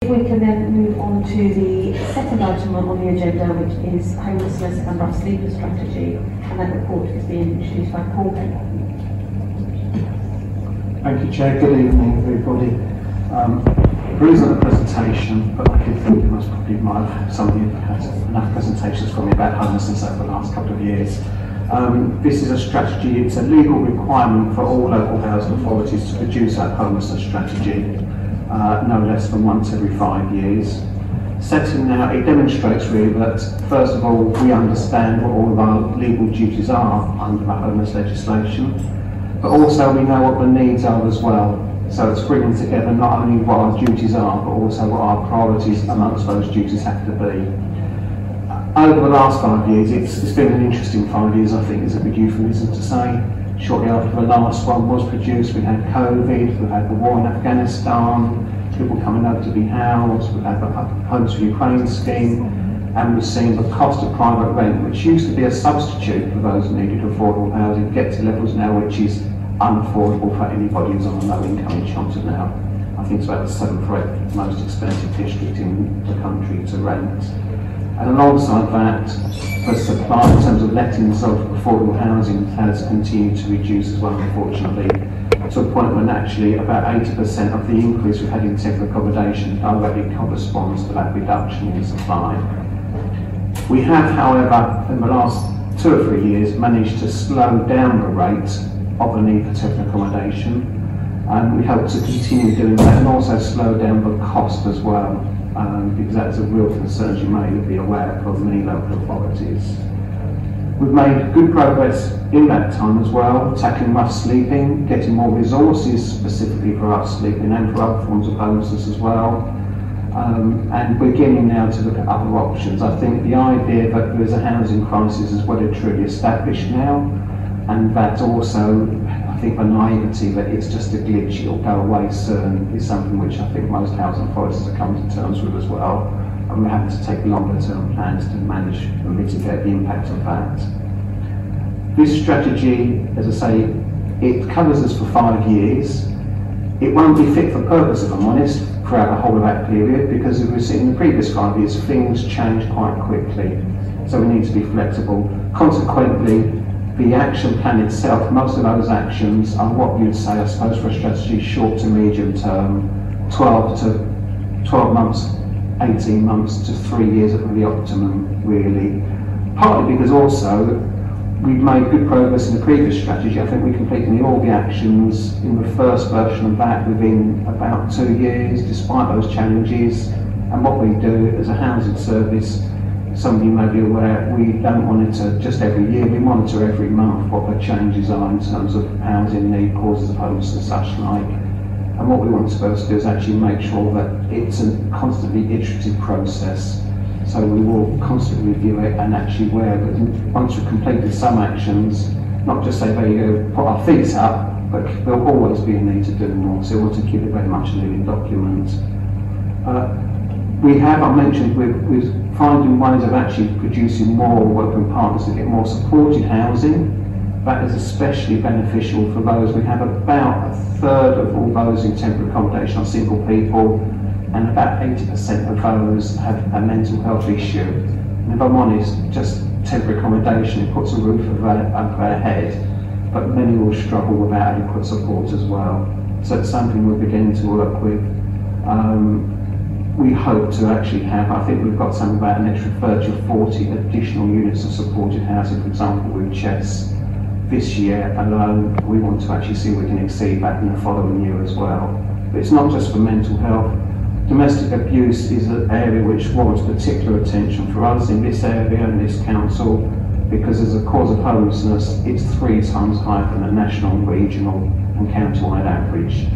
We can then move on to the second item on the agenda, which is homelessness and rough sleeper strategy, and that report is being introduced by Paul. Thank you, Chair. Good evening, everybody. There isn't a presentation, but I did think most probably might have some of you had enough presentations from me about homelessness over the last couple of years. This is a strategy, it's a legal requirement for all local housing authorities to produce a homelessness strategy, no less than once every 5 years. Setting out, it demonstrates really that, first of all, we understand what all of our legal duties are under the homeless legislation, but also we know what the needs are as well. So it's bringing together not only what our duties are, but also what our priorities amongst those duties have to be. Over the last 5 years, it's been an interesting 5 years, I think is a good euphemism to say. Shortly after the last one was produced, we had COVID, we had the war in Afghanistan, people coming over to be housed, we had the Homes for Ukraine scheme, and we've seen the cost of private rent, which used to be a substitute for those who needed affordable housing, get to levels now which is unaffordable for anybody who's on a low income in Chelmsford now. I think it's about the 7th or 8th most expensive district in the country to rent. And alongside that, the supply in terms of lettings of affordable housing has continued to reduce as well, unfortunately, to a point when actually about 80% of the increase we've had in temporary accommodation directly corresponds to that reduction in supply. We have, however, in the last 2 or 3 years, managed to slow down the rate of the need for temporary accommodation, and we hope to continue doing that and also slow down the cost as well, because that's a real concern, as you may be aware, for many local authorities. We've made good progress in that time as well, tackling rough sleeping, getting more resources specifically for rough sleeping and for other forms of homelessness as well. And we're beginning now to look at other options. I think the idea that there is a housing crisis is well and truly established now, and that also, I think the naivety that it's just a glitch, it'll go away soon, is something which I think most housing authorities are coming to terms with as well, and we're having to take longer term plans to manage and mitigate the impact of that. This strategy, as I say, it covers us for 5 years. It won't be fit for purpose, if I'm honest, throughout the whole of that period, because as we've seen in the previous 5 years, things change quite quickly, so we need to be flexible. Consequently, the action plan itself, most of those actions are what you'd say, I suppose, for a strategy short to medium term, 12 months, 18 months to 3 years at the optimum, really. Partly because also we've made good progress in the previous strategy. I think we completed all the actions in the first version of that within about 2 years, despite those challenges. And what we do as a housing service, some of you may be aware, we don't monitor just every year, we monitor every month what the changes are in terms of housing need, causes of homelessness and such like. And what we want to do is actually make sure that it's a constantly iterative process. So we will constantly review it and actually once we've completed some actions, not just say, there you go, put our feet up, but there'll always be a need to do more. So we want to keep it very much a living document. We have, I mentioned, we're finding ways of actually producing more, working partners to get more supported housing. That is especially beneficial for those. We have about 1/3 of all those in temporary accommodation are single people, and about 80% of those have a mental health issue. And if I'm honest, just temporary accommodation, it puts a roof over their head, but many will struggle without adequate support as well. So it's something we're beginning to work with. We hope to actually have, I think we've got something about an extra 30 or 40 additional units of supported housing, for example, with CHES this year alone. We want to actually see if we can exceed that in the following year as well. But it's not just for mental health. Domestic abuse is an area which warrants particular attention for us in this area and this council, because as a cause of homelessness, it's 3 times higher than the national, regional and county-wide average.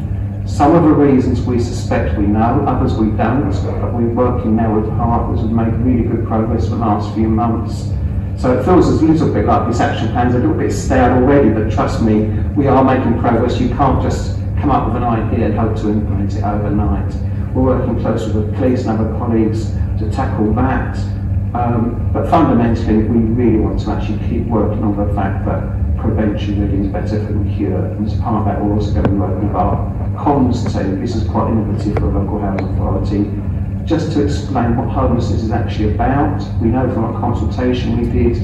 Some of the reasons we suspect we know, others we don't, but we're working now with partners who've made really good progress in the last few months. So it feels a little bit like this action plan's a little bit stale already, but trust me, we are making progress. You can't just come up with an idea and hope to implement it overnight. We're working closely with police and other colleagues to tackle that. But fundamentally, we really want to actually keep working on the fact that prevention really is better than cure. And as part of that, we're also going to be working with our comms team. This is quite innovative for a local housing authority, just to explain what homelessness is actually about. We know from a consultation we did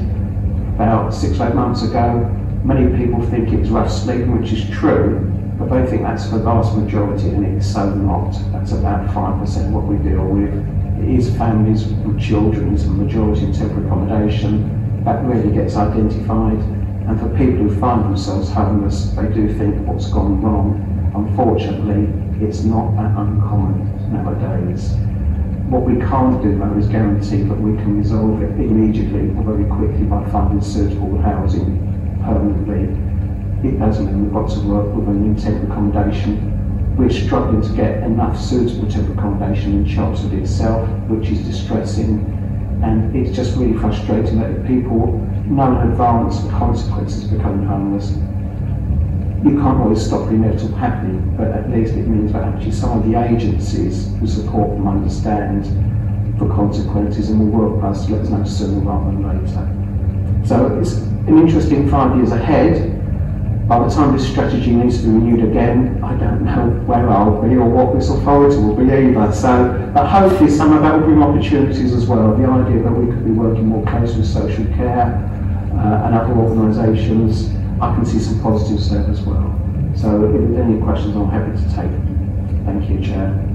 about 6 or 8 months ago, many people think it was rough sleeping, which is true, but they think that's the vast majority, and it's so not. That's about 5% what we deal with. It is families with children, it's the majority in temporary accommodation. That really gets identified. And for people who find themselves homeless, they do think what's gone wrong. Unfortunately, it's not that uncommon nowadays. What we can't do though is guarantee that we can resolve it immediately or very quickly by finding suitable housing permanently. It does mean we've got to work with an temporary accommodation. We're struggling to get enough suitable temporary accommodation in Chelmsford itself, which is distressing, and it's just really frustrating that if people know in advance the consequences of becoming homeless, you can't always stop the inevitable happening, but at least it means that actually some of the agencies who support them understand the consequences and will work with us to let us know sooner rather than later. So it's an interesting 5 years ahead. By the time this strategy needs to be renewed again, I don't know where I'll be or what this authority will be either. So, but hopefully some of that will bring opportunities as well. The idea that we could be working more closely with social care and other organisations, I can see some positives there as well. So if there's any questions, I'm happy to take them. Thank you, Chair.